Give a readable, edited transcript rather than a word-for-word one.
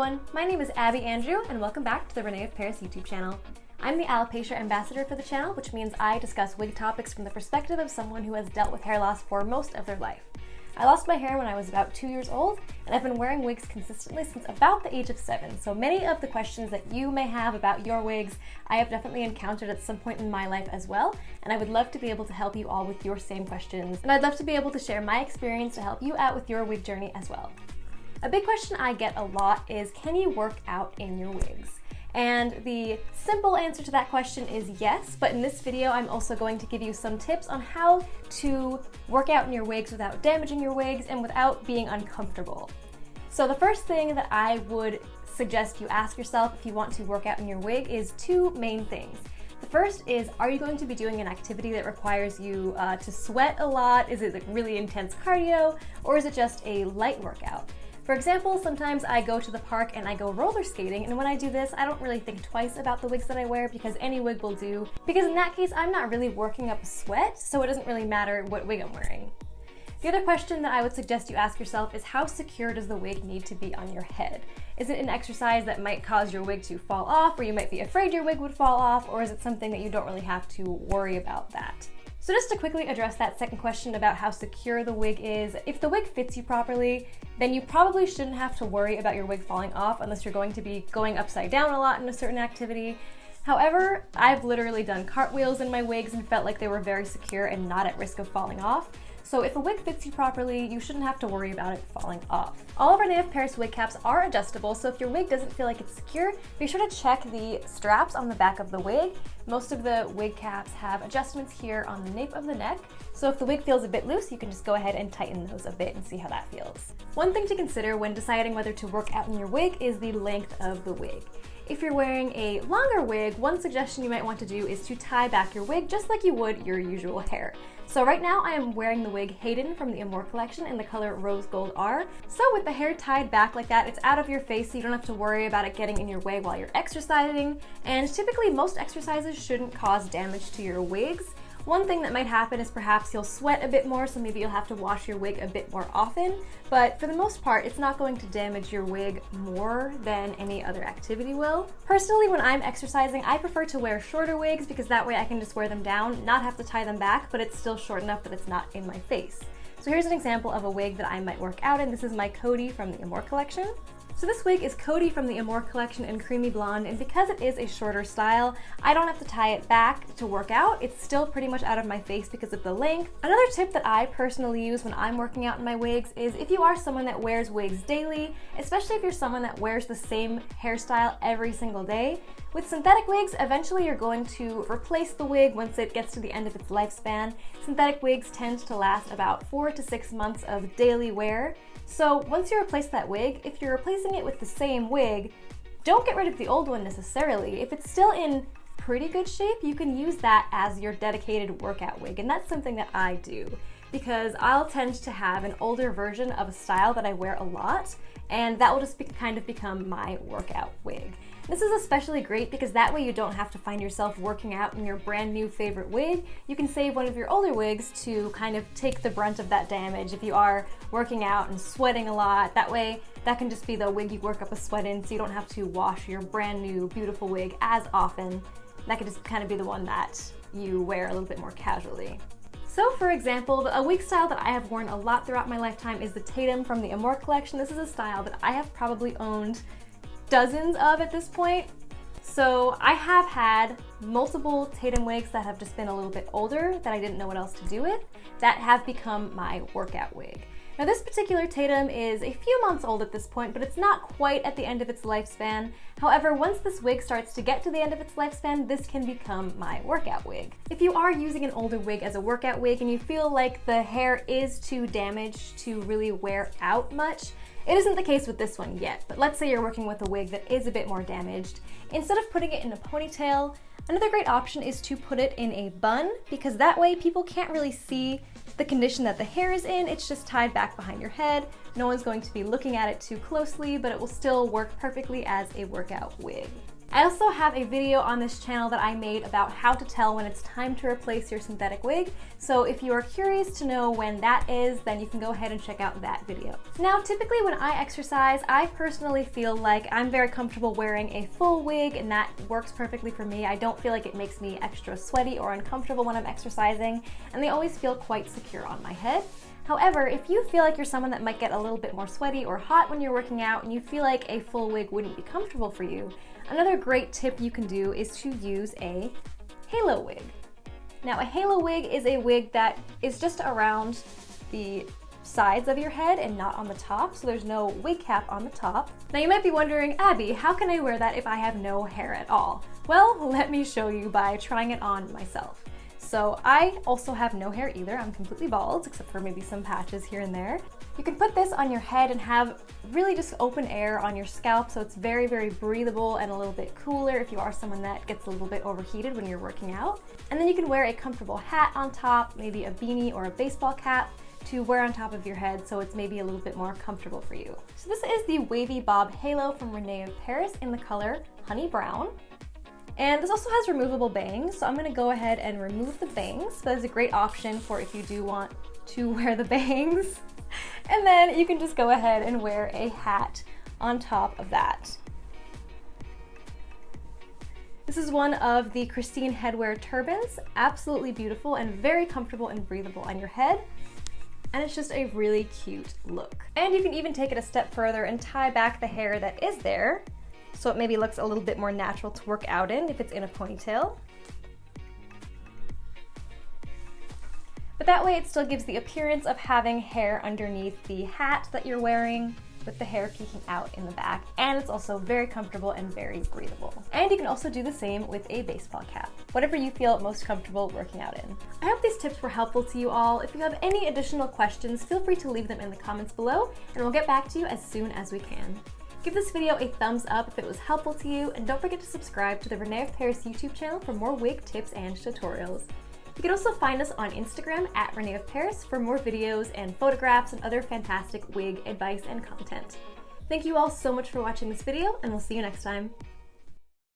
everyone, my name is Abby Andrew and welcome back to the Renee of Paris YouTube channel. I'm the alopecia ambassador for the channel, which means I discuss wig topics from the perspective of someone who has dealt with hair loss for most of their life. I lost my hair when I was about 2 years old, and I've been wearing wigs consistently since about the age of 7, so many of the questions that you may have about your wigs, I have definitely encountered at some point in my life as well, and I would love to be able to help you all with your same questions, and I'd love to be able to share my experience to help you out with your wig journey as well. A big question I get a lot is, can you work out in your wigs? And the simple answer to that question is yes, but in this video I'm also going to give you some tips on how to work out in your wigs without damaging your wigs and without being uncomfortable. So the first thing that I would suggest you ask yourself if you want to work out in your wig is two main things. The first is, are you going to be doing an activity that requires you to sweat a lot? Is it like really intense cardio, or is it just a light workout? For example, sometimes I go to the park and I go roller skating, and when I do this, I don't really think twice about the wigs that I wear because any wig will do, because in that case, I'm not really working up a sweat, so it doesn't really matter what wig I'm wearing. The other question that I would suggest you ask yourself is, how secure does the wig need to be on your head? Is it an exercise that might cause your wig to fall off, or you might be afraid your wig would fall off, or is it something that you don't really have to worry about that? So just to quickly address that second question about how secure the wig is, if the wig fits you properly, then you probably shouldn't have to worry about your wig falling off unless you're going to be going upside down a lot in a certain activity. However, I've literally done cartwheels in my wigs and felt like they were very secure and not at risk of falling off. So if a wig fits you properly, you shouldn't have to worry about it falling off. All of our Renee of Paris wig caps are adjustable, so if your wig doesn't feel like it's secure, be sure to check the straps on the back of the wig. Most of the wig caps have adjustments here on the nape of the neck, so if the wig feels a bit loose, you can just go ahead and tighten those a bit and see how that feels. One thing to consider when deciding whether to work out in your wig is the length of the wig. If you're wearing a longer wig, one suggestion you might want to do is to tie back your wig just like you would your usual hair. So right now I am wearing the wig Hayden from the Amore collection in the color Rose Gold R. So with the hair tied back like that, it's out of your face, so you don't have to worry about it getting in your way while you're exercising. And typically most exercises shouldn't cause damage to your wigs. One thing that might happen is perhaps you'll sweat a bit more, so maybe you'll have to wash your wig a bit more often, but for the most part, it's not going to damage your wig more than any other activity will. Personally, when I'm exercising, I prefer to wear shorter wigs because that way I can just wear them down, not have to tie them back, but it's still short enough that it's not in my face. So here's an example of a wig that I might work out in. This is my Cody from the Amore collection. So this wig is Cody from the Amore collection in Creamy Blonde, and because it is a shorter style, I don't have to tie it back to work out. It's still pretty much out of my face because of the length. Another tip that I personally use when I'm working out in my wigs is, if you are someone that wears wigs daily, especially if you're someone that wears the same hairstyle every single day, with synthetic wigs, eventually you're going to replace the wig once it gets to the end of its lifespan. Synthetic wigs tend to last about 4 to 6 months of daily wear. So once you replace that wig, if you're replacing it with the same wig, don't get rid of the old one necessarily. If it's still in pretty good shape, you can use that as your dedicated workout wig, and that's something that I do because I'll tend to have an older version of a style that I wear a lot, and that will just kind of become my workout wig. This is especially great because that way you don't have to find yourself working out in your brand new favorite wig. You can save one of your older wigs to kind of take the brunt of that damage if you are working out and sweating a lot. That way, that can just be the wig you work up a sweat in, so you don't have to wash your brand new beautiful wig as often. That could just kind of be the one that you wear a little bit more casually. So for example, a wig style that I have worn a lot throughout my lifetime is the Tatum from the Amore collection. This is a style that I have probably owned dozens of at this point. So I have had multiple Tatum wigs that have just been a little bit older that I didn't know what else to do with, that have become my workout wig. Now this particular Tatum is a few months old at this point, but it's not quite at the end of its lifespan. However, once this wig starts to get to the end of its lifespan, this can become my workout wig. If you are using an older wig as a workout wig and you feel like the hair is too damaged to really wear out much, it isn't the case with this one yet, but let's say you're working with a wig that is a bit more damaged. Instead of putting it in a ponytail, another great option is to put it in a bun, because that way people can't really see the condition that the hair is in. It's just tied back behind your head. No one's going to be looking at it too closely, but it will still work perfectly as a workout wig. I also have a video on this channel that I made about how to tell when it's time to replace your synthetic wig. So if you are curious to know when that is, then you can go ahead and check out that video. Now, typically when I exercise, I personally feel like I'm very comfortable wearing a full wig, and that works perfectly for me. I don't feel like it makes me extra sweaty or uncomfortable when I'm exercising, and they always feel quite secure on my head. However, if you feel like you're someone that might get a little bit more sweaty or hot when you're working out and you feel like a full wig wouldn't be comfortable for you, another great tip you can do is to use a halo wig. Now, a halo wig is a wig that is just around the sides of your head and not on the top, so there's no wig cap on the top. Now you might be wondering, Abby, how can I wear that if I have no hair at all? Well, let me show you by trying it on myself. So I also have no hair either. I'm completely bald, except for maybe some patches here and there. You can put this on your head and have really just open air on your scalp, so it's very, very breathable and a little bit cooler if you are someone that gets a little bit overheated when you're working out. And then you can wear a comfortable hat on top, maybe a beanie or a baseball cap to wear on top of your head, so it's maybe a little bit more comfortable for you. So this is the Wavy Bob Halo from Renee of Paris in the color Honey Brown. And this also has removable bangs, so I'm gonna go ahead and remove the bangs. That is a great option for if you do want to wear the bangs. And then you can just go ahead and wear a hat on top of that. This is one of the Christine Headwear turbans. Absolutely beautiful and very comfortable and breathable on your head. And it's just a really cute look. And you can even take it a step further and tie back the hair that is there, so it maybe looks a little bit more natural to work out in if it's in a ponytail. But that way it still gives the appearance of having hair underneath the hat that you're wearing, with the hair peeking out in the back, and it's also very comfortable and very breathable. And you can also do the same with a baseball cap, whatever you feel most comfortable working out in. I hope these tips were helpful to you all. If you have any additional questions, feel free to leave them in the comments below, and we'll get back to you as soon as we can. Give this video a thumbs up if it was helpful to you, and don't forget to subscribe to the Renee of Paris YouTube channel for more wig tips and tutorials. You can also find us on Instagram at Renee of Paris for more videos and photographs and other fantastic wig advice and content. Thank you all so much for watching this video, and we'll see you next time.